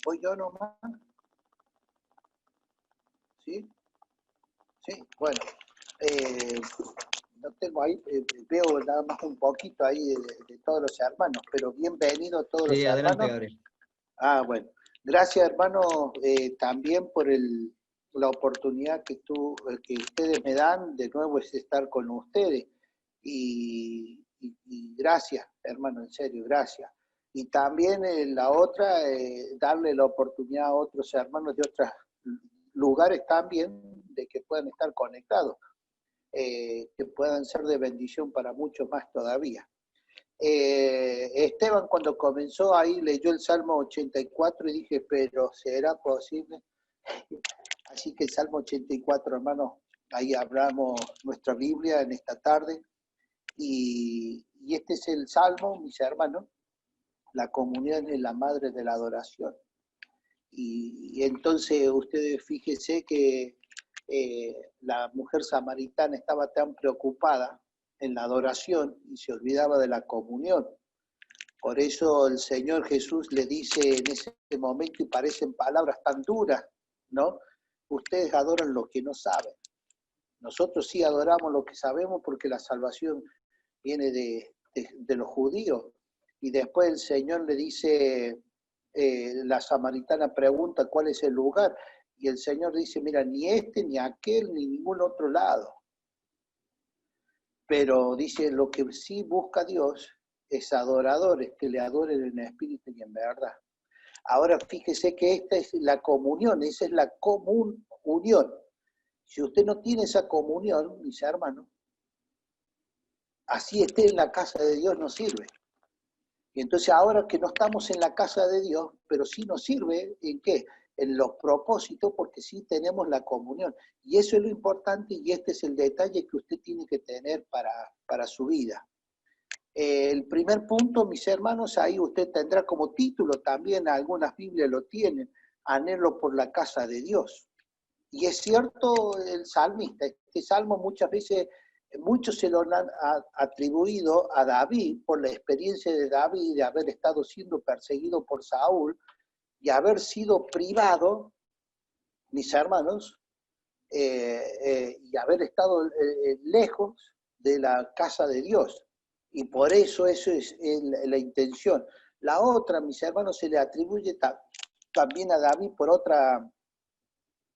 ¿Voy yo nomás? ¿Sí? Sí, bueno. No tengo ahí, veo nada más un poquito ahí de todos los hermanos, pero bienvenidos todos los Sí, adelante, hermanos. Gabriel. Bueno. Gracias, hermano, también por la oportunidad que ustedes me dan, de nuevo es estar con ustedes. Y gracias, hermano, en serio, gracias. Y también la otra, darle la oportunidad a otros hermanos de otros lugares también, de que puedan estar conectados, que puedan ser de bendición para muchos más todavía. Esteban cuando comenzó ahí leyó el Salmo 84 y dije, pero ¿será posible? Así que el Salmo 84, hermanos, ahí abramos nuestra Biblia en esta tarde y este es el Salmo, mis hermanos, la comunión es la madre de la adoración. Y entonces ustedes fíjense que la mujer samaritana estaba tan preocupada en la adoración y se olvidaba de la comunión. Por eso el Señor Jesús le dice en ese momento, y parecen palabras tan duras, ¿no? Ustedes adoran lo que no saben. Nosotros sí adoramos lo que sabemos porque la salvación viene de los judíos. Y después el Señor le dice, la samaritana pregunta cuál es el lugar, y el Señor dice, mira, ni este, ni aquel, ni ningún otro lado. Pero dice, lo que sí busca Dios es adoradores que le adoren en espíritu y en verdad. Ahora fíjese que esta es la comunión, esa es la unión. Si usted no tiene esa comunión, mis hermanos, así esté en la casa de Dios no sirve. Y entonces ahora que no estamos en la casa de Dios, pero sí nos sirve, ¿en qué? En los propósitos, porque sí tenemos la comunión. Y eso es lo importante y este es el detalle que usted tiene que tener para su vida. El primer punto, mis hermanos, ahí usted tendrá como título, también algunas Biblias lo tienen, anhelo por la casa de Dios. Y es cierto el salmista, este salmo muchas veces, muchos se lo han atribuido a David por la experiencia de David de haber estado siendo perseguido por Saúl y haber sido privado, mis hermanos, y haber estado lejos de la casa de Dios. Y por eso es la intención. La otra, mis hermanos, se le atribuye también a David por otra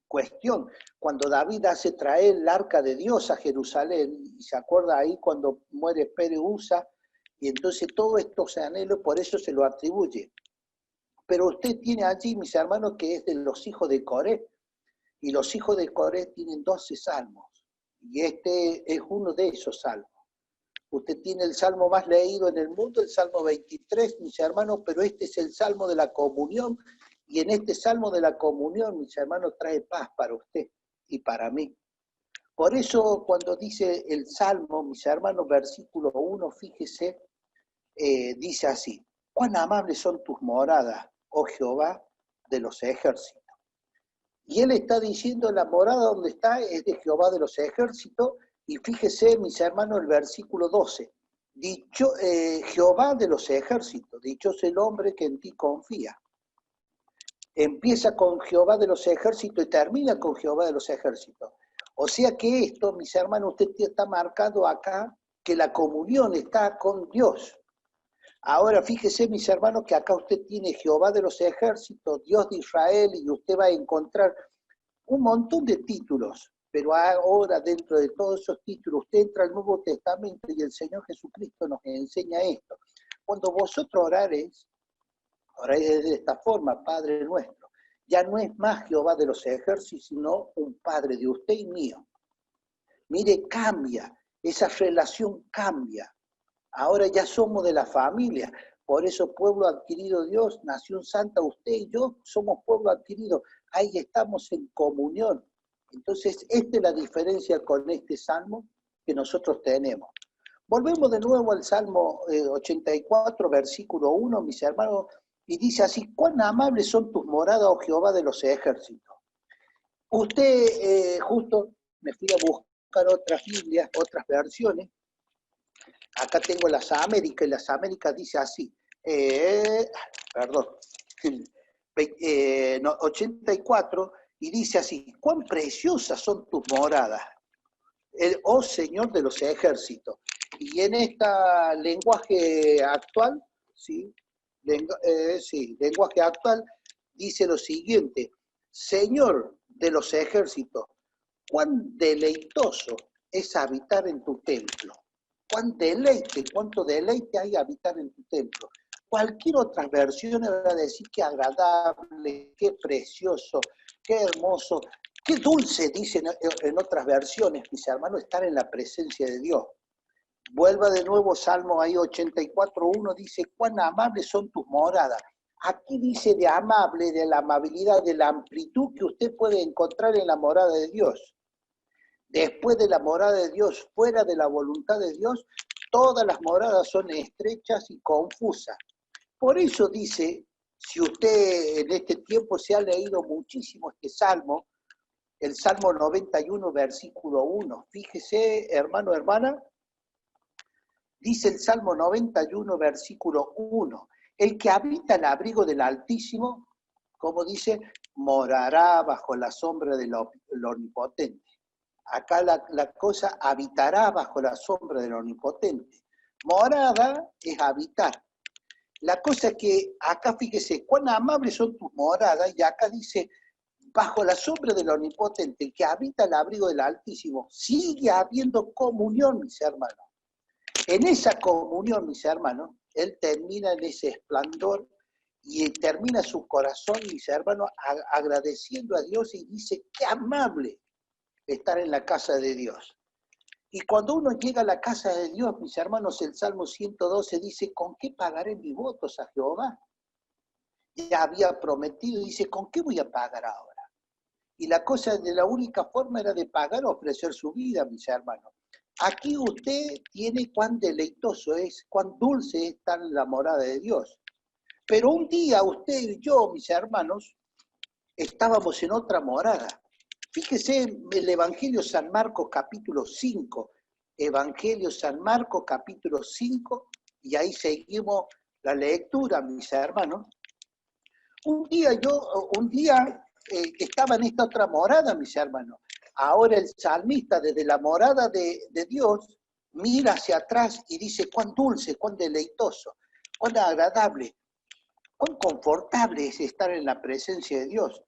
cuestión. Cuando David hace traer el arca de Dios a Jerusalén, y se acuerda ahí cuando muere Pere Usa, y entonces todo esto se anhelo, por eso se lo atribuye. Pero usted tiene allí, mis hermanos, que es de los hijos de Coré, y los hijos de Coré tienen 12 salmos, y este es uno de esos salmos. Usted tiene el salmo más leído en el mundo, el Salmo 23, mis hermanos, pero este es el salmo de la comunión, y en este salmo de la comunión, mis hermanos, trae paz para usted y para mí. Por eso, cuando dice el salmo, mis hermanos, versículo 1, fíjese, dice así, cuán amables son tus moradas, oh Jehová de los ejércitos. Y él está diciendo, la morada donde está es de Jehová de los ejércitos, y fíjese, mis hermanos, el versículo 12. Dicho, Jehová de los ejércitos, dichoso el hombre que en ti confía. Empieza con Jehová de los ejércitos y termina con Jehová de los ejércitos. O sea que esto, mis hermanos, usted está marcado acá que la comunión está con Dios. Ahora fíjese, mis hermanos, que acá usted tiene Jehová de los ejércitos, Dios de Israel, y usted va a encontrar un montón de títulos, pero ahora dentro de todos esos títulos usted entra al Nuevo Testamento y el Señor Jesucristo nos enseña esto. Cuando vosotros oráis de esta forma, Padre nuestro, ya no es más Jehová de los ejércitos, sino un Padre de usted y mío. Mire, cambia, esa relación cambia. Ahora ya somos de la familia, por eso pueblo adquirido Dios, nación santa, usted y yo somos pueblo adquirido, ahí estamos en comunión. Entonces, esta es la diferencia con este salmo que nosotros tenemos. Volvemos de nuevo al Salmo 84, versículo 1, mis hermanos, y dice así, cuán amables son tus moradas, oh Jehová de los ejércitos. Usted, justo me fui a buscar otras Biblias, otras versiones. Acá tengo las Américas, y las Américas dice así, perdón, 84, y dice así: cuán preciosas son tus moradas, oh Señor de los ejércitos. Y en esta lenguaje actual, ¿sí? Lenguaje actual, dice lo siguiente: Señor de los ejércitos, cuán deleitoso es habitar en tu templo. Cuánto deleite hay habitar en tu templo. Cualquier otra versión va a decir qué agradable, qué precioso, qué hermoso, qué dulce, dicen en otras versiones, mis hermanos, estar en la presencia de Dios. Vuelva de nuevo Salmo ahí 84:1, dice: cuán amables son tus moradas. Aquí dice de amable, de la amabilidad, de la amplitud que usted puede encontrar en la morada de Dios. Después de la morada de Dios, fuera de la voluntad de Dios, todas las moradas son estrechas y confusas. Por eso dice, si usted en este tiempo se ha leído muchísimo este salmo, el Salmo 91, versículo 1. Fíjese, hermano, hermana, dice el Salmo 91, versículo 1. El que habita el abrigo del Altísimo, como dice, morará bajo la sombra del Omnipotente. Acá la cosa, habitará bajo la sombra del Omnipotente. Morada es habitar. La cosa es que acá fíjese, cuán amables son tus moradas, y acá dice, bajo la sombra del Omnipotente, el que habita el abrigo del Altísimo, sigue habiendo comunión, mis hermanos. En esa comunión, mis hermanos, él termina en ese esplendor y termina su corazón, mis hermanos, agradeciendo a Dios, y dice, qué amable estar en la casa de Dios. Y cuando uno llega a la casa de Dios, mis hermanos, el Salmo 112 dice: ¿con qué pagaré mis votos a Jehová? Ya había prometido, dice: ¿con qué voy a pagar ahora? Y la cosa de la única forma era de pagar o ofrecer su vida, mis hermanos. Aquí usted tiene cuán deleitoso es, cuán dulce es estar en la morada de Dios. Pero un día usted y yo, mis hermanos, estábamos en otra morada. Fíjese en el Evangelio San Marcos capítulo 5, Evangelio San Marcos capítulo 5, y ahí seguimos la lectura, mis hermanos. Un día estaba en esta otra morada, mis hermanos. Ahora el salmista, desde la morada de Dios, mira hacia atrás y dice: cuán dulce, cuán deleitoso, cuán agradable, cuán confortable es estar en la presencia de Dios.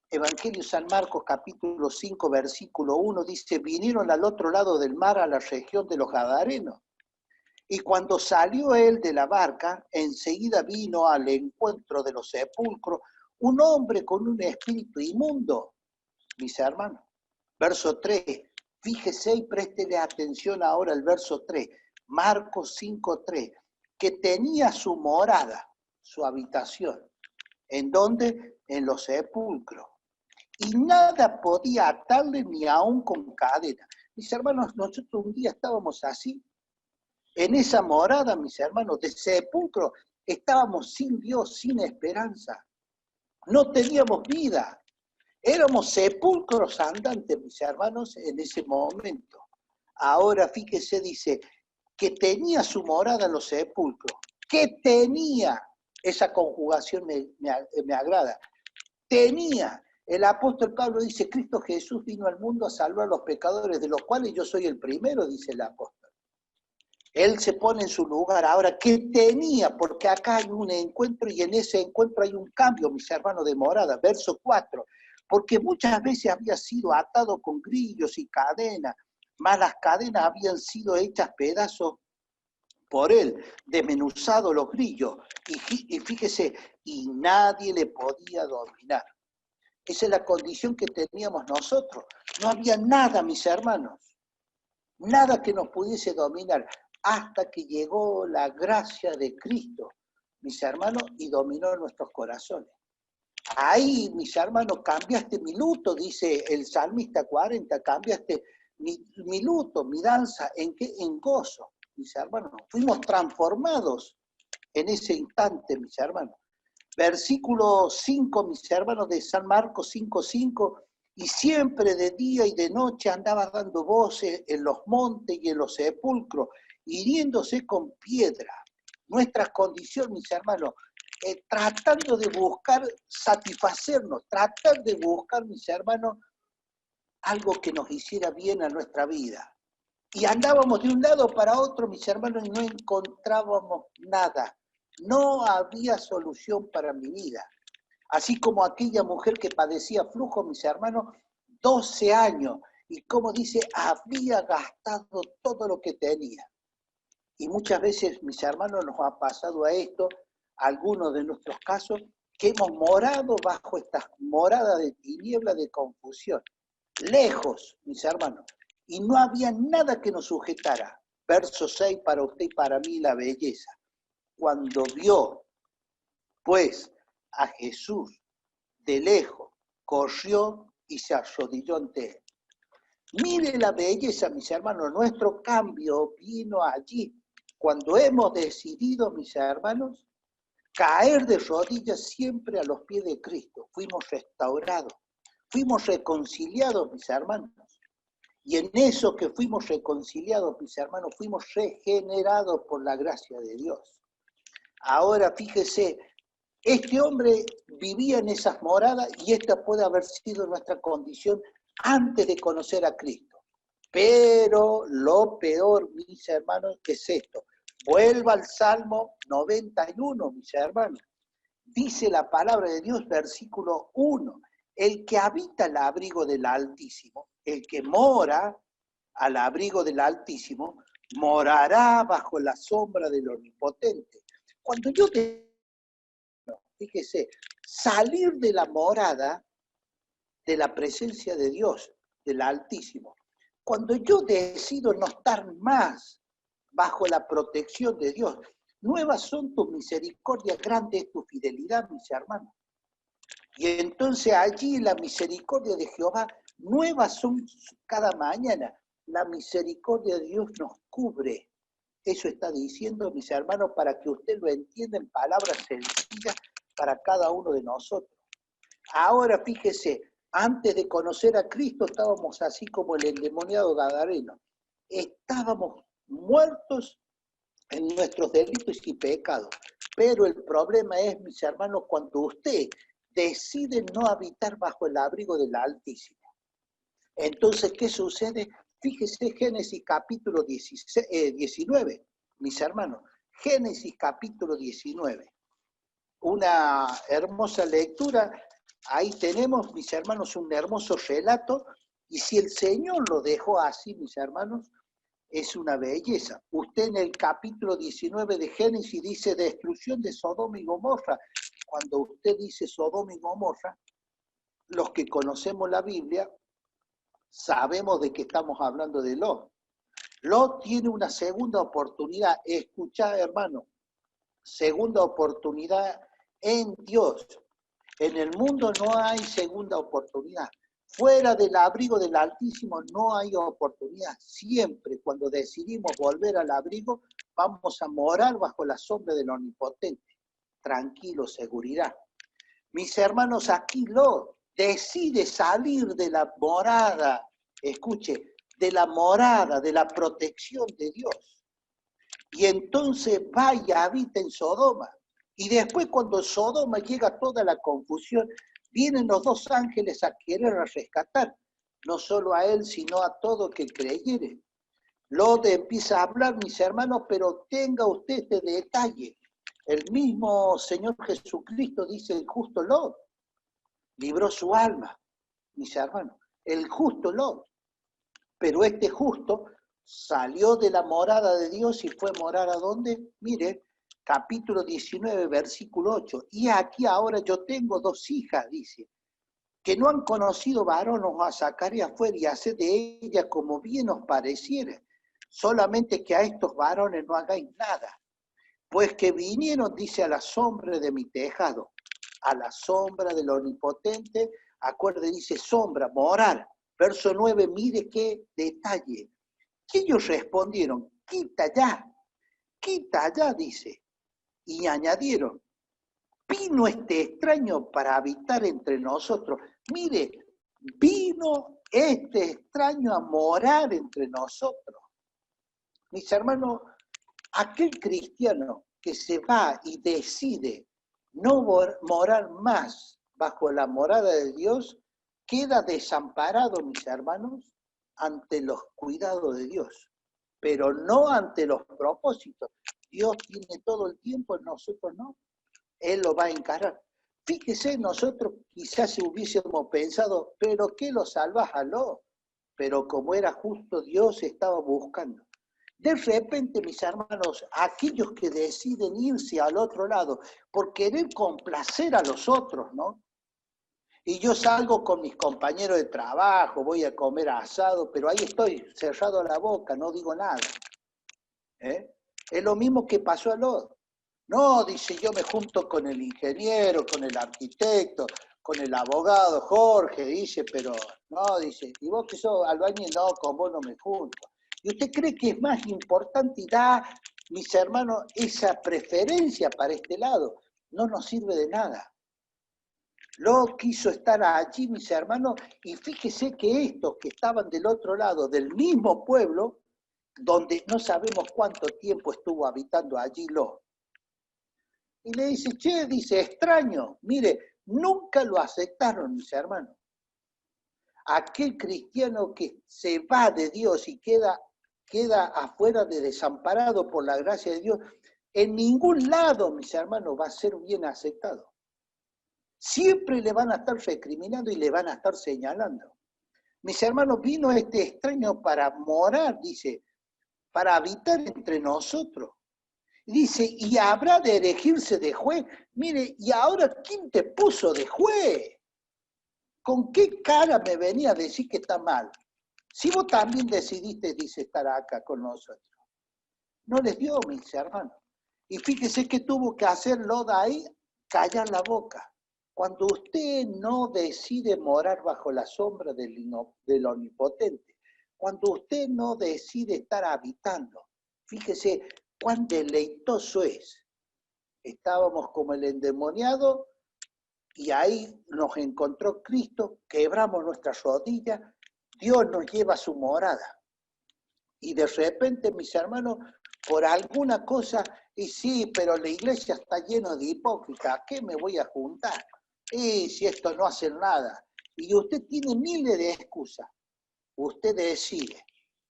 Evangelio San Marcos capítulo 5, versículo 1 dice: vinieron al otro lado del mar, a la región de los Gadarenos. Y cuando salió él de la barca, enseguida vino al encuentro de los sepulcros un hombre con un espíritu inmundo, mis hermanos. Verso 3, fíjese y préstele atención ahora al verso 3, Marcos 5:3, que tenía su morada, su habitación. ¿En dónde? En los sepulcros. Y nada podía atarle ni aún con cadena. Mis hermanos, nosotros un día estábamos así, en esa morada, mis hermanos, de sepulcro, estábamos sin Dios, sin esperanza. No teníamos vida. Éramos sepulcros andantes, mis hermanos, en ese momento. Ahora, fíjese, dice, que tenía su morada en los sepulcros. Que tenía, esa conjugación me agrada. Tenía. El apóstol Pablo dice: Cristo Jesús vino al mundo a salvar a los pecadores, de los cuales yo soy el primero, dice el apóstol. Él se pone en su lugar. Ahora, ¿qué tenía? Porque acá hay un encuentro, y en ese encuentro hay un cambio, mis hermanos, de morada. Verso 4. Porque muchas veces había sido atado con grillos y cadenas, mas las cadenas habían sido hechas pedazos por él, desmenuzado los grillos. Y fíjese, y nadie le podía dominar. Esa es la condición que teníamos nosotros. No había nada, mis hermanos, nada que nos pudiese dominar, hasta que llegó la gracia de Cristo, mis hermanos, y dominó nuestros corazones. Ahí, mis hermanos, cambiaste mi luto, dice el salmista 40, cambiaste mi luto, mi danza, ¿en qué? En gozo, mis hermanos. Fuimos transformados en ese instante, mis hermanos. Versículo 5, mis hermanos, de San Marcos 5:5, y siempre de día y de noche andaba dando voces en los montes y en los sepulcros, hiriéndose con piedra. Nuestra condición, mis hermanos, tratando de buscar satisfacernos, tratar de buscar, mis hermanos, algo que nos hiciera bien a nuestra vida. Y andábamos de un lado para otro, mis hermanos, y no encontrábamos nada. No había solución para mi vida. Así como aquella mujer que padecía flujo, mis hermanos, 12 años. Y como dice, había gastado todo lo que tenía. Y muchas veces, mis hermanos, nos ha pasado a esto, algunos de nuestros casos, que hemos morado bajo estas moradas de tiniebla, de confusión. Lejos, mis hermanos. Y no había nada que nos sujetara. Verso 6, para usted y para mí la belleza. Cuando vio, pues, a Jesús de lejos, corrió y se arrodilló ante él. Mire la belleza, mis hermanos, nuestro cambio vino allí. Cuando hemos decidido, mis hermanos, caer de rodillas siempre a los pies de Cristo, fuimos restaurados, fuimos reconciliados, mis hermanos. Y en eso que fuimos reconciliados, mis hermanos, fuimos regenerados por la gracia de Dios. Ahora fíjese, este hombre vivía en esas moradas y esta puede haber sido nuestra condición antes de conocer a Cristo. Pero lo peor, mis hermanos, es esto. Vuelva al Salmo 91, mis hermanos. Dice la palabra de Dios, versículo 1. El que habita al abrigo del Altísimo, el que mora al abrigo del Altísimo, morará bajo la sombra del Omnipotente. Cuando yo fíjese, salir de la morada de la presencia de Dios, del Altísimo. Cuando yo decido no estar más bajo la protección de Dios, nuevas son tus misericordias, grande es tu fidelidad, mis hermanos. Y entonces allí la misericordia de Jehová, nuevas son cada mañana. La misericordia de Dios nos cubre. Eso está diciendo, mis hermanos, para que usted lo entienda en palabras sencillas para cada uno de nosotros. Ahora fíjese, antes de conocer a Cristo estábamos así como el endemoniado gadareno. Estábamos muertos en nuestros delitos y pecados. Pero el problema es, mis hermanos, cuando usted decide no habitar bajo el abrigo del Altísimo. Entonces, ¿qué sucede? Fíjese Génesis capítulo 19, mis hermanos. Génesis capítulo 19. Una hermosa lectura. Ahí tenemos, mis hermanos, un hermoso relato. Y si el Señor lo dejó así, mis hermanos, es una belleza. Usted en el capítulo 19 de Génesis dice destrucción de Sodoma y Gomorra. Cuando usted dice Sodoma y Gomorra, los que conocemos la Biblia, sabemos de que estamos hablando de Lot. Lot tiene una segunda oportunidad. Escuchá, hermano, segunda oportunidad en Dios. En el mundo no hay segunda oportunidad. Fuera del abrigo del Altísimo no hay oportunidad. Siempre cuando decidimos volver al abrigo, vamos a morar bajo la sombra del Omnipotente. Tranquilo, seguridad. Mis hermanos, aquí Lot decide salir de la morada, escuche, de la morada, de la protección de Dios. Y entonces va y habita en Sodoma. Y después cuando Sodoma llega toda la confusión, vienen los dos ángeles a querer rescatar, no solo a él, sino a todo que creyere. Lot empieza a hablar, mis hermanos, pero tenga usted este detalle. El mismo Señor Jesucristo dice, el justo Lot libró su alma, mis hermanos, el justo Lot. Pero este justo salió de la morada de Dios y fue a morar ¿a dónde? Mire, capítulo 19, versículo 8. Y aquí ahora yo tengo dos hijas, dice, que no han conocido varón, os a sacaré afuera y haced de ellas como bien os pareciere. Solamente que a estos varones no hagáis nada. Pues que vinieron, dice, a la sombra de mi tejado, a la sombra del Omnipotente, acuerde, dice sombra, morar. Verso 9, mire qué detalle. Que ellos respondieron, quita ya, dice. Y añadieron, vino este extraño para habitar entre nosotros. Mire, vino este extraño a morar entre nosotros. Mis hermanos, aquel cristiano que se va y decide no morar más bajo la morada de Dios, queda desamparado, mis hermanos, ante los cuidados de Dios, pero no ante los propósitos. Dios tiene todo el tiempo, nosotros no. Él lo va a encarar. Fíjese, nosotros quizás hubiésemos pensado, pero ¿qué lo salvas a lo? Pero como era justo, Dios estaba buscando. De repente, mis hermanos, aquellos que deciden irse al otro lado por querer complacer a los otros, ¿no? Y yo salgo con mis compañeros de trabajo, voy a comer asado, pero ahí estoy, cerrado la boca, no digo nada. ¿Eh? Es lo mismo que pasó a Lot. No, dice, yo me junto con el ingeniero, con el arquitecto, con el abogado Jorge, dice, pero no, dice, y vos que sos albañil, no, con vos no me junto. ¿Y usted cree que es más importante y da, mis hermanos, esa preferencia para este lado? No nos sirve de nada. Lot quiso estar allí, mis hermanos, y fíjese que estos que estaban del otro lado, del mismo pueblo, donde no sabemos cuánto tiempo estuvo habitando allí Lot. Y le dice, che, dice, extraño, mire, nunca lo aceptaron, mis hermanos. Aquel cristiano que se va de Dios y queda afuera de desamparado por la gracia de Dios, en ningún lado, mis hermanos, va a ser bien aceptado. Siempre le van a estar recriminando y le van a estar señalando. Mis hermanos, vino este extraño para morar, dice, para habitar entre nosotros. Dice, y habrá de elegirse de juez. Mire, ¿y ahora quién te puso de juez? ¿Con qué cara me venía a decir que está mal? Si vos también decidiste, dice, estar acá con nosotros. No les dio, mis hermanos. Y fíjese que tuvo que hacer Lot ahí, callar la boca. Cuando usted no decide morar bajo la sombra del Omnipotente, cuando usted no decide estar habitando, fíjese cuán deleitoso es. Estábamos como el endemoniado y ahí nos encontró Cristo, quebramos nuestras rodillas, Dios nos lleva a su morada. Y de repente, mis hermanos, por alguna cosa, y sí, pero la iglesia está llena de hipócritas, ¿a qué me voy a juntar? Y si esto no hace nada. Y usted tiene miles de excusas, usted decide.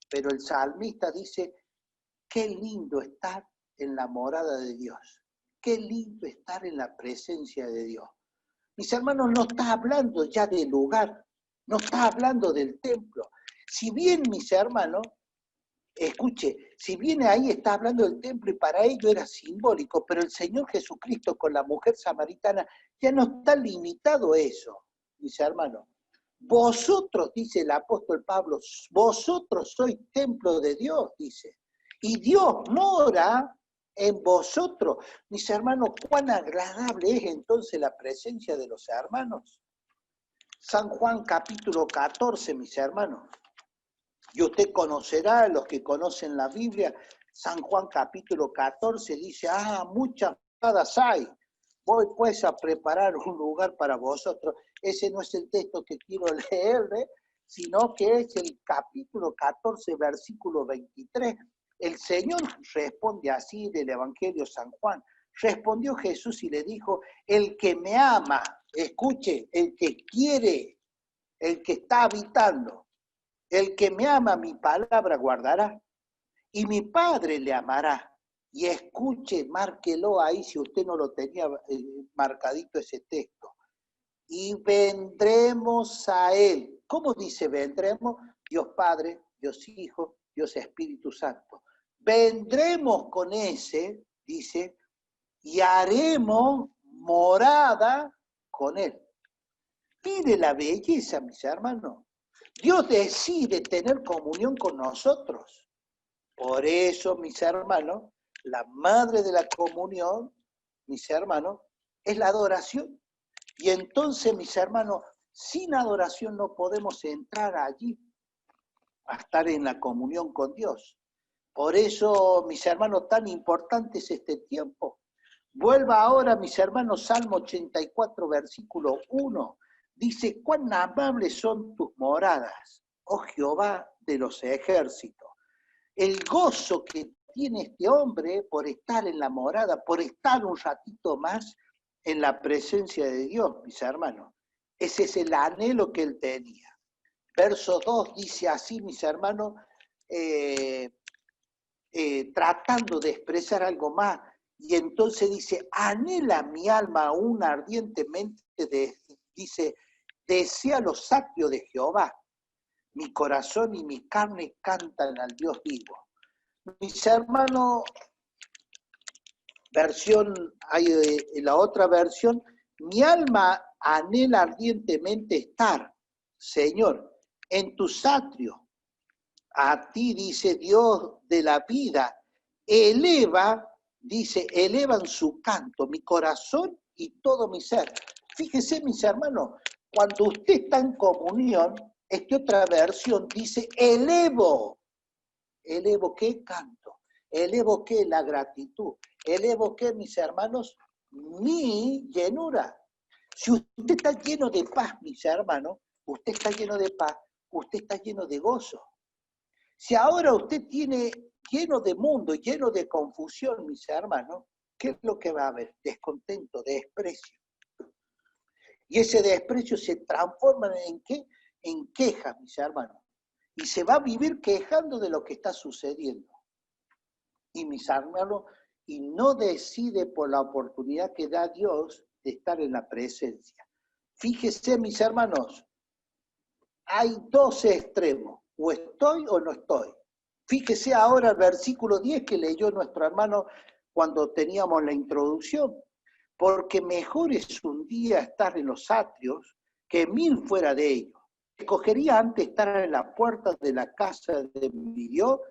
Pero el salmista dice, qué lindo estar en la morada de Dios, qué lindo estar en la presencia de Dios. Mis hermanos, no está hablando ya del lugar, no está hablando del templo. Si bien, mis hermanos, escuche, si bien ahí está hablando del templo y para ello era simbólico, pero el Señor Jesucristo con la mujer samaritana ya no está limitado a eso, mis hermanos. Vosotros, dice el apóstol Pablo, vosotros sois templo de Dios, dice. Y Dios mora en vosotros. Mis hermanos, cuán agradable es entonces la presencia de los hermanos. San Juan capítulo 14, mis hermanos. Y usted conocerá, los que conocen la Biblia, San Juan capítulo 14 dice, muchas moradas hay. Voy pues a preparar un lugar para vosotros. Ese no es el texto que quiero leerle, sino que es el capítulo 14, versículo 23. El Señor responde así del Evangelio San Juan. Respondió Jesús y le dijo, el que me ama, escuche, el que quiere, el que está habitando, el que me ama mi palabra guardará, y mi Padre le amará. Y escuche, márquelo ahí si usted no lo tenía marcadito ese texto. Y vendremos a Él. ¿Cómo dice vendremos? Dios Padre, Dios Hijo, Dios Espíritu Santo. Vendremos con ese, dice, y haremos morada con Él. Mire la belleza, mis hermanos. Dios decide tener comunión con nosotros. Por eso, mis hermanos, la madre de la comunión, mis hermanos, es la adoración. Y entonces, mis hermanos, sin adoración no podemos entrar allí a estar en la comunión con Dios. Por eso, mis hermanos, tan importante es este tiempo. Vuelva ahora, mis hermanos, Salmo 84, versículo 1. Dice, cuán amables son tus moradas, oh Jehová de los ejércitos. El gozo que tiene este hombre por estar en la morada, por estar un ratito más, en la presencia de Dios, mis hermanos. Ese es el anhelo que él tenía. Verso 2 dice así, mis hermanos, tratando de expresar algo más, y entonces dice, anhela mi alma aún ardientemente, dice, desea los atrios de Jehová, mi corazón y mi carne cantan al Dios vivo. Mis hermanos, hay la otra versión, mi alma anhela ardientemente estar, Señor, en tus atrios. A ti, dice Dios de la vida, elevan su canto, mi corazón y todo mi ser. Fíjese, mis hermanos, cuando usted está en comunión, esta otra versión dice, elevo qué canto, elevo qué la gratitud, elevo qué, mis hermanos, mi llenura. Si usted está lleno de paz, mis hermanos, usted está lleno de paz, usted está lleno de gozo. Si ahora usted tiene lleno de mundo, lleno de confusión, mis hermanos, ¿qué es lo que va a haber? Descontento, desprecio. Y ese desprecio se transforma ¿en qué? En queja, mis hermanos. Y se va a vivir quejando de lo que está sucediendo. Y mis hermanos, y no decide por la oportunidad que da Dios de estar en la presencia. Fíjese, mis hermanos, hay dos extremos. O estoy o no estoy. Fíjese ahora el versículo 10 que leyó nuestro hermano cuando teníamos la introducción. Porque mejor es un día estar en los atrios que 1000 fuera de ellos. Escogería antes estar en la puerta de la casa de mi Dios.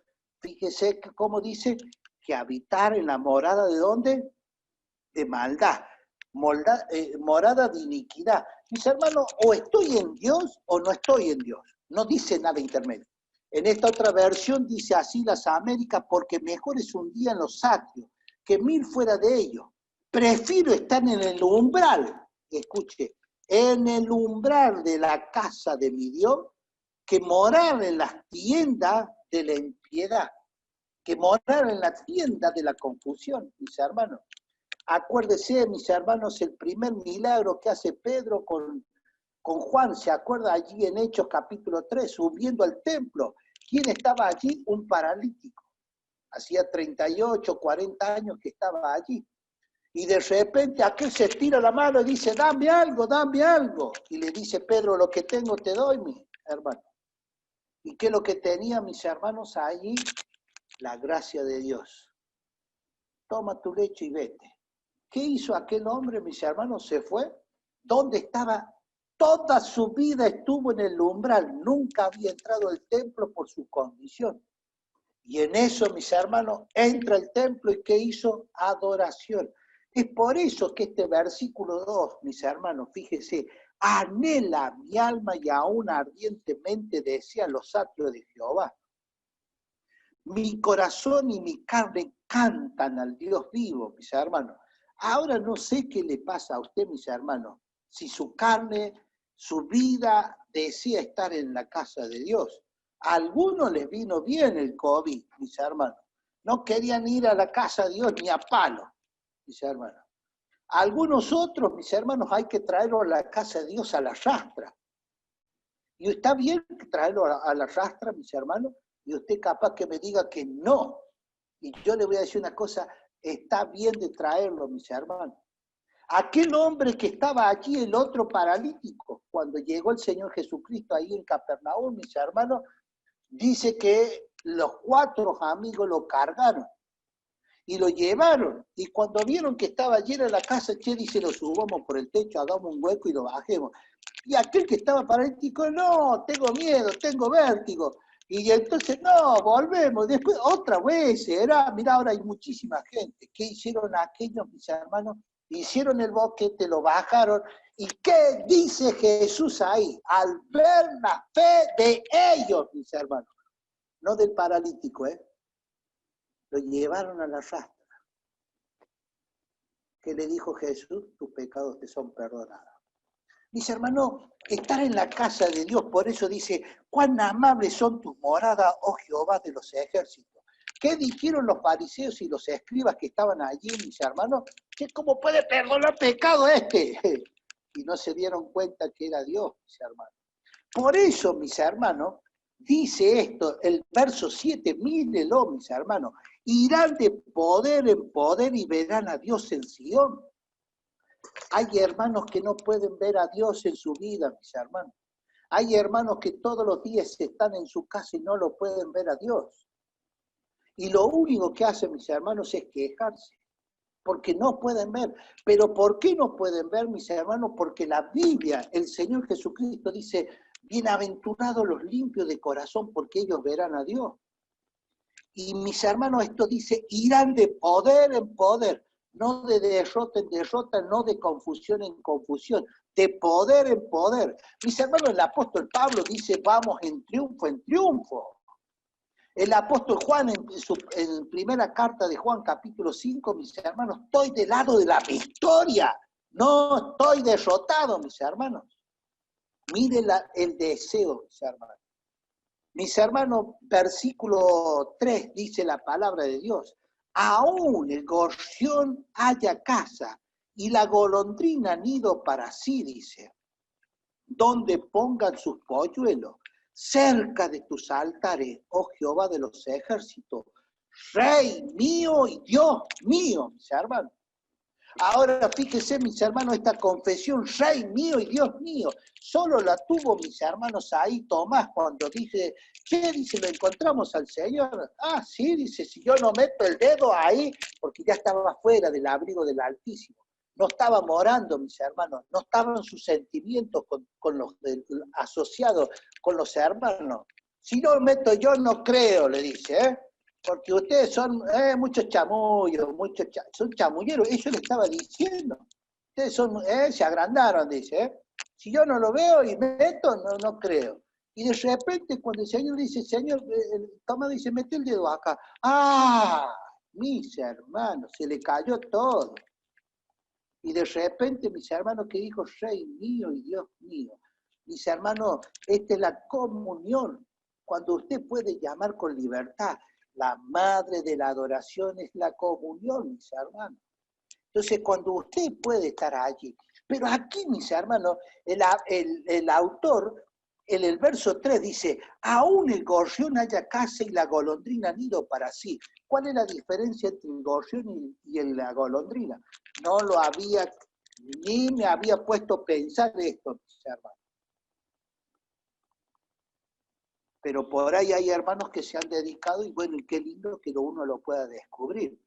Fíjese cómo dice que habitar en la morada de ¿dónde? De maldad. Morada de iniquidad. Mis hermanos, o estoy en Dios o no estoy en Dios. No dice nada intermedio. En esta otra versión dice así las Américas, porque mejor es un día en los atrios que 1000 fuera de ellos. Prefiero estar en el umbral, escuche, en el umbral de la casa de mi Dios, que morar en las tiendas de la impiedad, que morar en las tiendas de la confusión, mis hermanos. Acuérdese, mis hermanos, el primer milagro que hace Pedro con Juan, ¿se acuerda allí en Hechos capítulo 3, subiendo al templo? ¿Quién estaba allí? Un paralítico. Hacía 38, 40 años que estaba allí. Y de repente aquel se tira la mano y dice, dame algo, dame algo. Y le dice Pedro, lo que tengo te doy, mi hermano. ¿Y qué es lo que tenía, mis hermanos, allí? La gracia de Dios. Toma tu lecho y vete. ¿Qué hizo aquel hombre, mis hermanos? Se fue. ¿Dónde estaba? Toda su vida estuvo en el umbral. Nunca había entrado al templo por su condición. Y en eso, mis hermanos, entra al templo y ¿qué hizo? Adoración. Es por eso que este versículo 2, mis hermanos, fíjese, anhela mi alma y aún ardientemente desea los atrios de Jehová. Mi corazón y mi carne cantan al Dios vivo, mis hermanos. Ahora no sé qué le pasa a usted, mis hermanos, si su carne, su vida desea estar en la casa de Dios. A algunos les vino bien el COVID, mis hermanos. No querían ir a la casa de Dios ni a palo, mis hermanos. A algunos otros, mis hermanos, hay que traerlo a la casa de Dios a la rastra. Y está bien traerlo a la rastra, mis hermanos, y usted capaz que me diga que no. Y yo le voy a decir una cosa, está bien de traerlo, mis hermanos. Aquel hombre que estaba allí, el otro paralítico, cuando llegó el Señor Jesucristo ahí en Capernaum, mis hermanos, dice que los 4 amigos lo cargaron y lo llevaron. Y cuando vieron que estaba llena la casa, che, dice, lo subamos por el techo, hagamos un hueco y lo bajemos. Y aquel que estaba paralítico, no, tengo miedo, tengo vértigo. Y entonces, no, volvemos. Después, otra vez, mirá, ahora hay muchísima gente. ¿Qué hicieron aquellos, mis hermanos? Hicieron el boquete, lo bajaron. ¿Y qué dice Jesús ahí? Al ver la fe de ellos, mis hermanos. No del paralítico, Lo llevaron a la rastra. ¿Qué le dijo Jesús? Tus pecados te son perdonados. Mis hermanos, estar en la casa de Dios, por eso dice, cuán amables son tus moradas, oh Jehová de los ejércitos. ¿Qué dijeron los fariseos y los escribas que estaban allí, mis hermanos? ¿Que cómo puede perdonar pecado este? Y no se dieron cuenta que era Dios, mis hermanos. Por eso, mis hermanos, dice esto, el verso 7, mírenlo, mis hermanos, irán de poder en poder y verán a Dios en Sion. Hay hermanos que no pueden ver a Dios en su vida, mis hermanos. Hay hermanos que todos los días están en su casa y no lo pueden ver a Dios. Y lo único que hacen, mis hermanos, es quejarse, porque no pueden ver. Pero ¿por qué no pueden ver, mis hermanos? Porque la Biblia, el Señor Jesucristo dice, bienaventurados los limpios de corazón, porque ellos verán a Dios. Y mis hermanos, esto dice, irán de poder en poder, no de derrota en derrota, no de confusión en confusión, de poder en poder. Mis hermanos, el apóstol Pablo dice, vamos en triunfo en triunfo. El apóstol Juan, en primera carta de Juan, capítulo 5, mis hermanos, estoy del lado de la victoria, no estoy derrotado, mis hermanos. Mire el deseo, mis hermanos. Mis hermanos, versículo 3 dice la palabra de Dios, aún el gorrión haya casa y la golondrina nido para sí, dice, donde pongan sus polluelos, cerca de tus altares, oh Jehová de los ejércitos, Rey mío y Dios mío, mis hermanos. Ahora fíjense, mis hermanos, esta confesión, Rey mío y Dios mío, solo la tuvo, mis hermanos, ahí Tomás cuando dice, ¿qué? Dice, lo encontramos al Señor. Ah, sí, dice, si yo no meto el dedo ahí, porque ya estaba fuera del abrigo del Altísimo. No estaba morando, mis hermanos, no estaban sus sentimientos asociados con los hermanos. Si no meto yo, no creo, le dice, porque ustedes son muchos chamullos, son chamulleros, eso le estaba diciendo. Ustedes son, se agrandaron, dice, si yo no lo veo y meto, no creo. Y de repente cuando el Señor dice, Señor, Tomás dice, mete el dedo acá. ¡Ah! Mis hermanos, se le cayó todo. Y de repente, mis hermanos, que dijo, Rey mío y Dios mío. Mis hermanos, esta es la comunión. Cuando usted puede llamar con libertad, la madre de la adoración es la comunión, mis hermanos. Entonces, cuando usted puede estar allí, pero aquí, mis hermanos, el autor, en el verso 3 dice, aún el gorrión haya casa y la golondrina nido para sí. ¿Cuál es la diferencia entre el gorrión y la golondrina? No lo había, ni me había puesto a pensar esto, mis hermanos. Pero por ahí hay hermanos que se han dedicado y bueno, y qué lindo que uno lo pueda descubrir.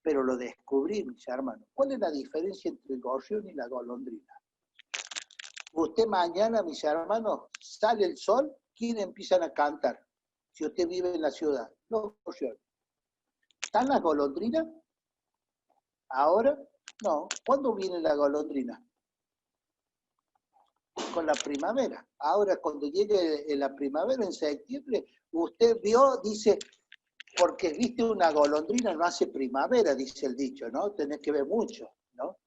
Pero lo descubrí, mis hermanos. ¿Cuál es la diferencia entre el gorrión y la golondrina? Usted mañana, mis hermanos, sale el sol, ¿quién empiezan a cantar? Si usted vive en la ciudad, los gorriones. ¿Están las golondrinas? ¿Ahora? No. ¿Cuándo viene la golondrina? Con la primavera. Ahora, cuando llegue la primavera, en septiembre, usted vio, dice, porque viste una golondrina no hace primavera, dice el dicho, ¿no? Tenés que ver mucho, ¿no?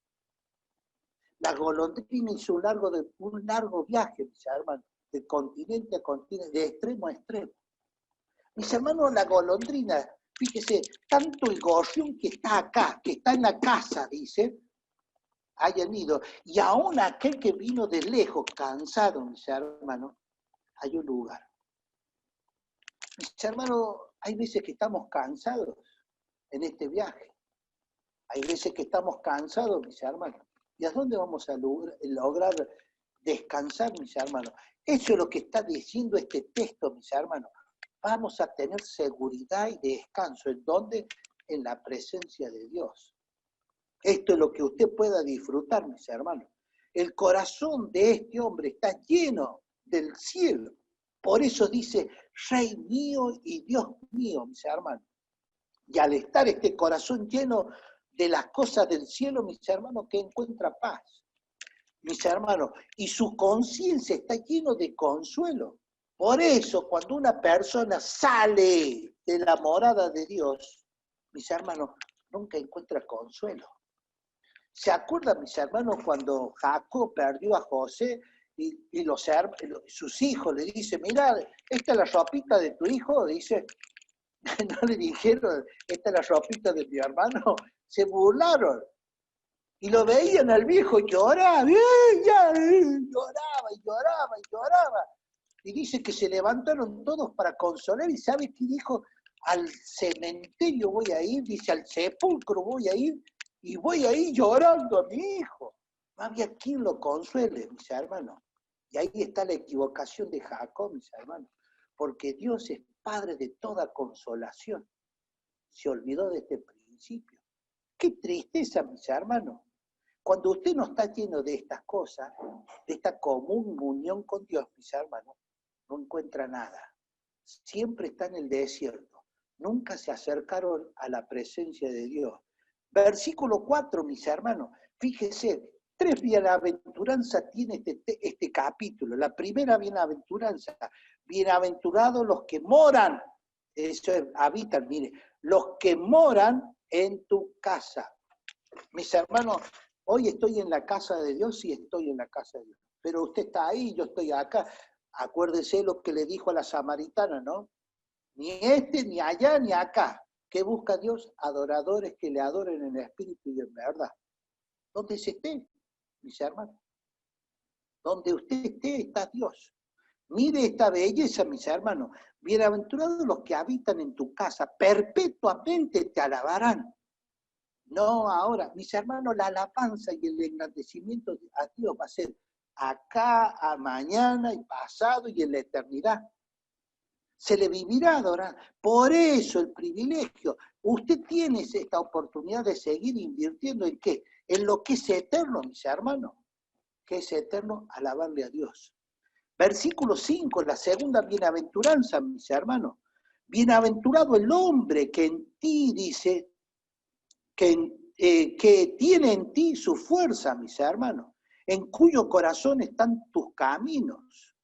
La golondrina hizo un largo viaje, mis hermanos, de continente a continente, de extremo a extremo. Mis hermanos, la golondrina, fíjese, tanto el gorrión que está acá, que está en la casa, dice, hayan ido, y aún aquel que vino de lejos, cansado, mis hermanos, hay un lugar. Mis hermanos, hay veces que estamos cansados en este viaje. Hay veces que estamos cansados, mis hermanos. ¿Y a dónde vamos a lograr descansar, mis hermanos? Eso es lo que está diciendo este texto, mis hermanos. Vamos a tener seguridad y descanso. ¿En dónde? En la presencia de Dios. Esto es lo que usted pueda disfrutar, mis hermanos. El corazón de este hombre está lleno del cielo. Por eso dice, Rey mío y Dios mío, mis hermanos. Y al estar este corazón lleno de las cosas del cielo, mis hermanos, que encuentra paz. Mis hermanos, y su conciencia está lleno de consuelo. Por eso, cuando una persona sale de la morada de Dios, mis hermanos, nunca encuentra consuelo. ¿Se acuerdan, mis hermanos, cuando Jacob perdió a José y sus hijos le dicen, mirá, esta es la ropita de tu hijo? Dice, no le dijeron, esta es la ropita de mi hermano, se burlaron. Y lo veían al viejo llorar, lloraba y lloraba y lloraba. Y dice que se levantaron todos para consolar, y ¿sabe qué dijo? Al cementerio voy a ir, dice, al sepulcro voy a ir, y voy a ir llorando a mi hijo. No había quien lo consuele, mis hermanos. Y ahí está la equivocación de Jacob, mis hermanos. Porque Dios es Padre de toda consolación. Se olvidó de este principio. Qué tristeza, mis hermanos. Cuando usted no está lleno de estas cosas, de esta común unión con Dios, mis hermanos, no encuentra nada. Siempre está en el desierto. Nunca se acercaron a la presencia de Dios. Versículo 4, mis hermanos. Fíjese, 3 bienaventuranzas tiene este capítulo. La primera bienaventuranza. Bienaventurados los que moran. Eso es, habitan, mire. Los que moran en tu casa. Mis hermanos, hoy estoy en la casa de Dios y estoy en la casa de Dios. Pero usted está ahí, yo estoy acá. Acuérdese lo que le dijo a la samaritana, ¿no? Ni este, ni allá, ni acá. ¿Qué busca Dios? Adoradores que le adoren en espíritu y en verdad. Donde se esté, mis hermanos. Donde usted esté, está Dios. Mire esta belleza, mis hermanos. Bienaventurados los que habitan en tu casa, perpetuamente te alabarán. No ahora, mis hermanos, la alabanza y el engrandecimiento a Dios va a ser acá, a mañana y pasado y en la eternidad. Se le vivirá adorar. Por eso el privilegio. Usted tiene esta oportunidad de seguir invirtiendo ¿en qué? En lo que es eterno, mis hermanos. Que es eterno, alabarle a Dios. Versículo 5, la segunda bienaventuranza, mis hermanos. Bienaventurado el hombre que en ti dice, que tiene en ti su fuerza, mis hermanos, en cuyo corazón están tus caminos.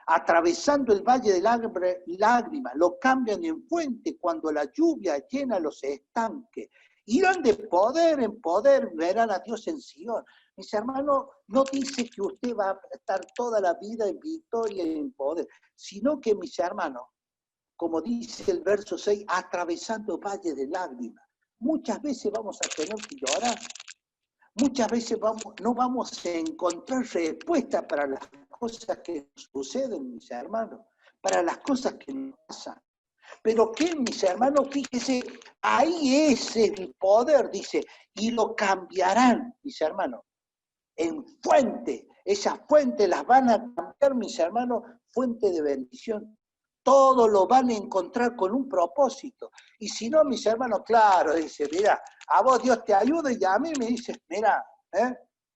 Atravesando el valle de lágrimas, lo cambian en fuente cuando la lluvia llena los estanques. Irán de poder en poder, verán a Dios en Sion. Mis hermanos, no dice que usted va a estar toda la vida en victoria y en poder, sino que, mis hermanos, como dice el verso 6, atravesando valle de lágrimas. Muchas veces vamos a tener que llorar. Muchas veces no vamos a encontrar respuesta para las cosas que nos suceden, mis hermanos, para las cosas que nos pasan. Pero que, mis hermanos, fíjese, ahí es el poder, dice, y lo cambiarán, mis hermanos, en fuente. Esas fuentes las van a cambiar, mis hermanos, fuente de bendición. Todo lo van a encontrar con un propósito. Y si no, mis hermanos, claro, dice, mira, a vos Dios te ayuda y a mí me dices, mira,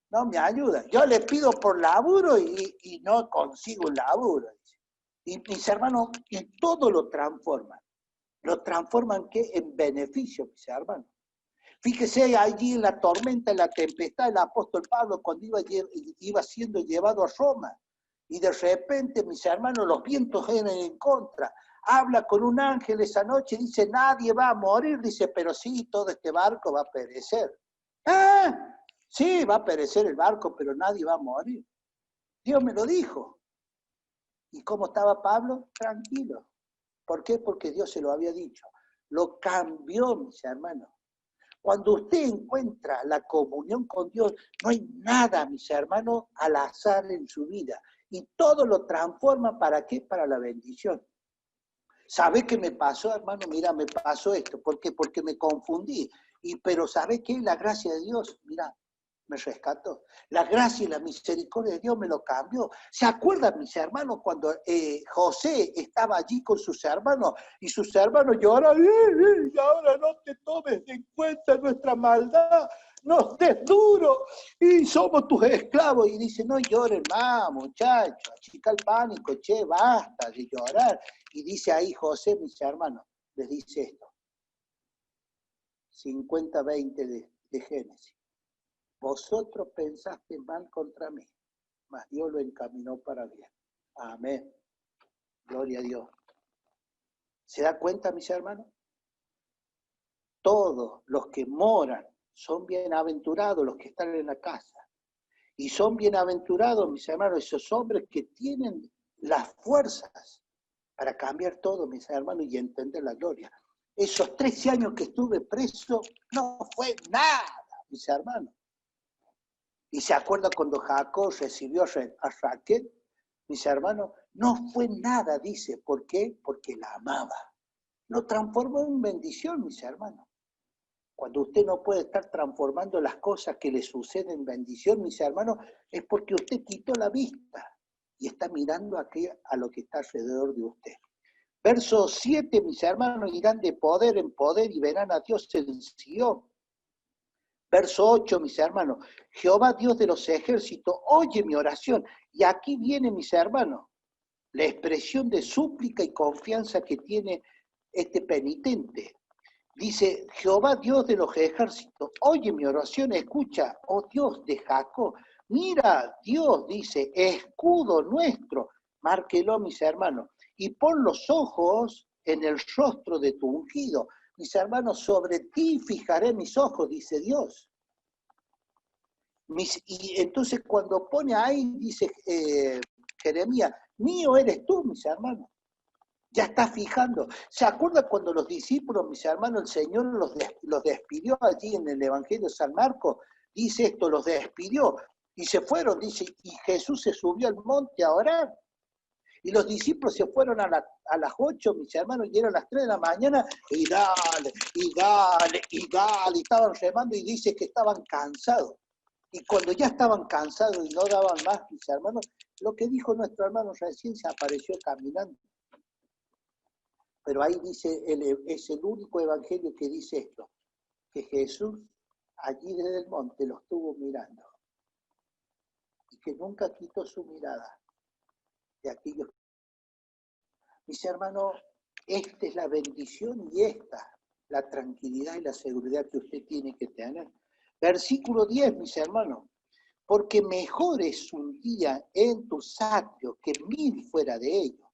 no me ayuda. Yo le pido por laburo y no consigo un laburo. Dice. Y mis hermanos, y todo lo transforman. Lo transforman ¿qué? En beneficio, mis hermanos. Fíjese allí en la tormenta, en la tempestad, el apóstol Pablo cuando iba siendo llevado a Roma. Y de repente, mis hermanos, los vientos vienen en contra. Habla con un ángel esa noche, dice, nadie va a morir, dice, pero sí, todo este barco va a perecer. Ah, sí, va a perecer el barco, pero nadie va a morir. Dios me lo dijo. ¿Y cómo estaba Pablo? Tranquilo. ¿Por qué? Porque Dios se lo había dicho. Lo cambió, mis hermanos. Cuando usted encuentra la comunión con Dios, no hay nada, mis hermanos, al azar en su vida. Y todo lo transforma, ¿para qué? Para la bendición. ¿Sabe qué me pasó, hermano? Mira, me pasó esto. ¿Por qué? Porque me confundí. Pero ¿sabe qué? La gracia de Dios, mira, me rescató. La gracia y la misericordia de Dios me lo cambió. ¿Se acuerdan, mis hermanos, cuando José estaba allí con sus hermanos y sus hermanos lloran, y ahora no te tomes en cuenta nuestra maldad, nos des duro y somos tus esclavos? Y dice, no lloren más, muchachos, achica el pánico, che, basta de llorar. Y dice ahí José, mis hermanos, les dice esto, 50-20 de Génesis. Vosotros pensaste mal contra mí, mas Dios lo encaminó para bien. Amén. Gloria a Dios. ¿Se da cuenta, mis hermanos? Todos los que moran son bienaventurados, los que están en la casa. Y son bienaventurados, mis hermanos, esos hombres que tienen las fuerzas para cambiar todo, mis hermanos, y entender la gloria. Esos 13 años que estuve preso no fue nada, mis hermanos. Y se acuerda cuando Jacob recibió a Raquel, mis hermanos, no fue nada, dice. ¿Por qué? Porque la amaba. Lo transformó en bendición, mis hermanos. Cuando usted no puede estar transformando las cosas que le suceden en bendición, mis hermanos, es porque usted quitó la vista y está mirando a lo que está alrededor de usted. Verso 7, mis hermanos, irán de poder en poder y verán a Dios en Sion. Verso 8, mis hermanos, Jehová Dios de los ejércitos, oye mi oración. Y aquí viene, mis hermanos, la expresión de súplica y confianza que tiene este penitente. Dice, Jehová Dios de los ejércitos, oye mi oración, escucha, oh Dios de Jacob. Mira, Dios dice, escudo nuestro, márquelo, mis hermanos, y pon los ojos en el rostro de tu ungido. Mis hermanos, sobre ti fijaré mis ojos, dice Dios. Y entonces cuando pone ahí, dice Jeremías, mío eres tú, mis hermanos. Ya está fijando. ¿Se acuerda cuando los discípulos, mis hermanos, el Señor los despidió allí en el Evangelio de San Marcos? Dice esto, los despidió y se fueron, dice, y Jesús se subió al monte a orar. Y los discípulos se fueron a las 8, mis hermanos, y eran las 3 de la mañana, y dale, y dale, y dale, y estaban remando, y dice que estaban cansados. Y cuando ya estaban cansados y no daban más, mis hermanos, lo que dijo nuestro hermano recién se apareció caminando. Pero ahí dice, es el único evangelio que dice esto, que Jesús allí desde el monte lo estuvo mirando y que nunca quitó su mirada de aquellos. Mis hermanos, esta es la bendición y la tranquilidad y la seguridad que usted tiene que tener. Versículo 10, mis hermanos, porque mejor es un día en tus atrios que 1000 fuera de ellos.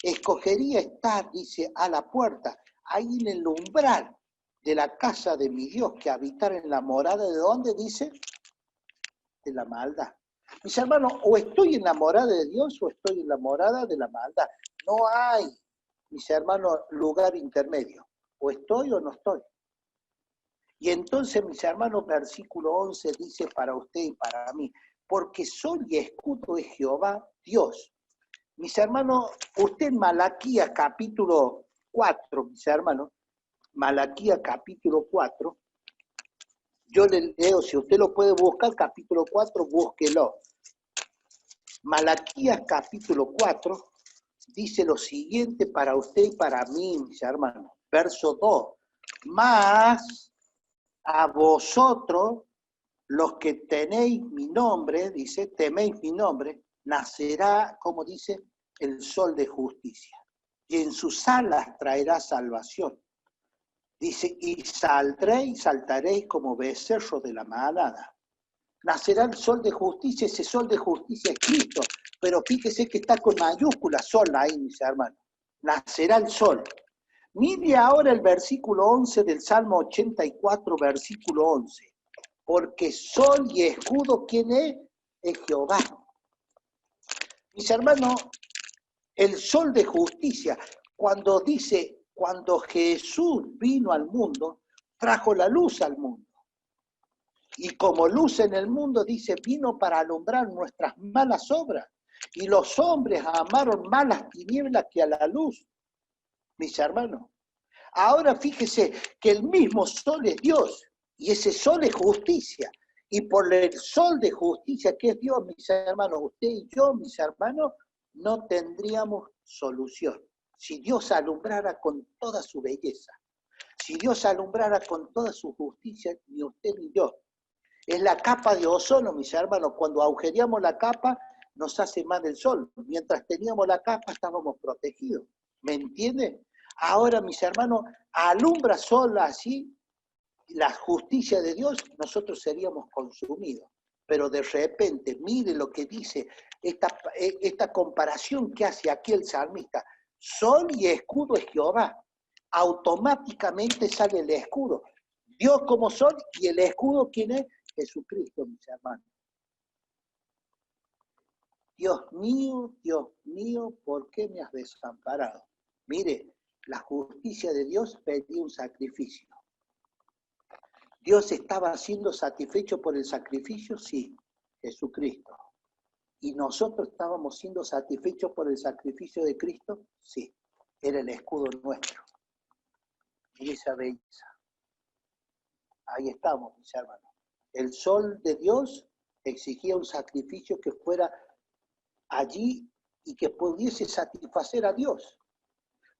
Escogería estar, dice, a la puerta, ahí en el umbral de la casa de mi Dios, que habitar en la morada, ¿de dónde dice? De la maldad. Mis hermanos, o estoy en la morada de Dios o estoy en la morada de la maldad. No hay, mis hermanos, lugar intermedio. O estoy o no estoy. Y entonces, mis hermanos, versículo 11 dice para usted y para mí, porque sol y escudo es Jehová Dios. Mis hermanos, usted en Malaquías capítulo 4, mis hermanos, Malaquías capítulo 4, yo le leo, si usted lo puede buscar, capítulo 4, búsquelo. Malaquías capítulo 4 dice lo siguiente para usted y para mí, mis hermanos. Verso 2, mas a vosotros, los que tenéis mi nombre, dice, teméis mi nombre, nacerá, como dice, el sol de justicia, y en sus alas traerá salvación. Dice, y saltaréis como becerros de la manada. Nacerá el sol de justicia, ese sol de justicia es Cristo, pero fíjese que está con mayúscula sol ahí, mis hermanos. Nacerá el sol. Mire ahora el versículo 11 del Salmo 84, versículo 11. Porque sol y escudo, ¿quién es? Es Jehová. Mis hermanos, el sol de justicia, cuando dice, cuando Jesús vino al mundo, trajo la luz al mundo. Y como luz en el mundo, dice, vino para alumbrar nuestras malas obras. Y los hombres amaron más las tinieblas que a la luz, mis hermanos. Ahora fíjese que el mismo sol es Dios, y ese sol es justicia. Y por el sol de justicia que es Dios, mis hermanos, usted y yo, mis hermanos, no tendríamos solución. Si Dios alumbrara con toda su belleza, si Dios alumbrara con toda su justicia, ni usted ni yo. Es la capa de ozono, mis hermanos. Cuando agujereamos la capa, nos hace mal el sol. Mientras teníamos la capa, estábamos protegidos. ¿Me entiende? Ahora, mis hermanos, alumbra sola así la justicia de Dios, nosotros seríamos consumidos. Pero de repente, mire lo que dice esta comparación que hace aquí el salmista. Sol y escudo es Jehová. Automáticamente sale el escudo. Dios como sol y el escudo, ¿quién es? Jesucristo, mis hermanos. Dios mío, ¿por qué me has desamparado? Mire, La justicia de Dios pedía un sacrificio. ¿Dios estaba siendo satisfecho por el sacrificio? Sí, Jesucristo. ¿Y nosotros estábamos siendo satisfechos por el sacrificio de Cristo? Sí, era el escudo nuestro. Y esa belleza. Ahí estamos, mis hermanos. El sol de Dios exigía un sacrificio que fuera allí y que pudiese satisfacer a Dios.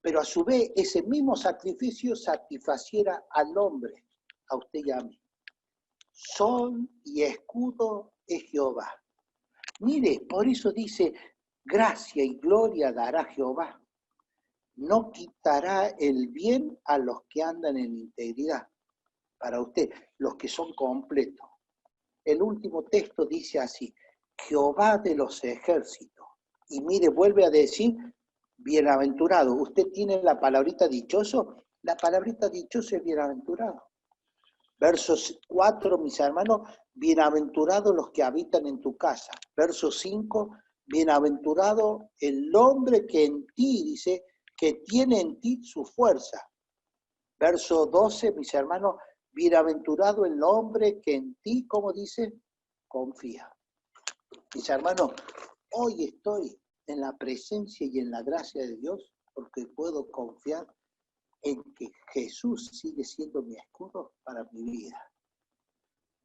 Pero a su vez ese mismo sacrificio satisfaciera al hombre, a usted y a mí. Sol y escudo es Jehová. Mire, por eso dice, gracia y gloria dará Jehová. No quitará el bien a los que andan en integridad. Para usted, los que son completos. El último texto dice así, Jehová de los ejércitos. Y mire, vuelve a decir, bienaventurado. ¿Usted tiene la palabrita dichoso? La palabrita dichoso es bienaventurado. Versos 4, mis hermanos, bienaventurados los que habitan en tu casa. Verso 5, bienaventurado el hombre que en ti, dice, que tiene en ti su fuerza. Verso 12, mis hermanos, bienaventurado el hombre que en ti, como dice, confía. Mis hermanos, hoy estoy en la presencia y en la gracia de Dios porque puedo confiar en que Jesús sigue siendo mi escudo para mi vida.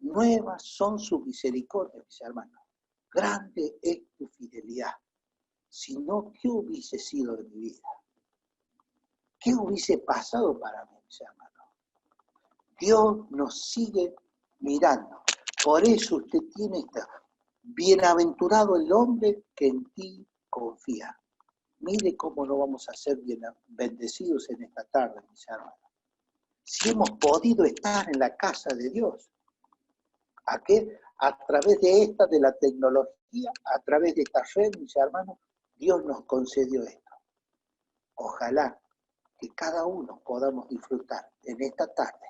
Nuevas son sus misericordias, mis hermanos. Grande es tu fidelidad. Si no, ¿qué hubiese sido de mi vida? ¿Qué hubiese pasado para mí, mis hermanos? Dios nos sigue mirando. Por eso usted tiene esta. Bienaventurado el hombre que en ti confía. Mire cómo no vamos a ser bien bendecidos en esta tarde, mis hermanos. Si hemos podido estar en la casa de Dios. ¿A qué? A través de la tecnología, a través de esta red, mis hermanos, Dios nos concedió esto. Ojalá que cada uno podamos disfrutar en esta tarde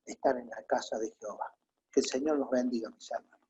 de estar en la casa de Jehová. Que el Señor nos bendiga, mis hermanos.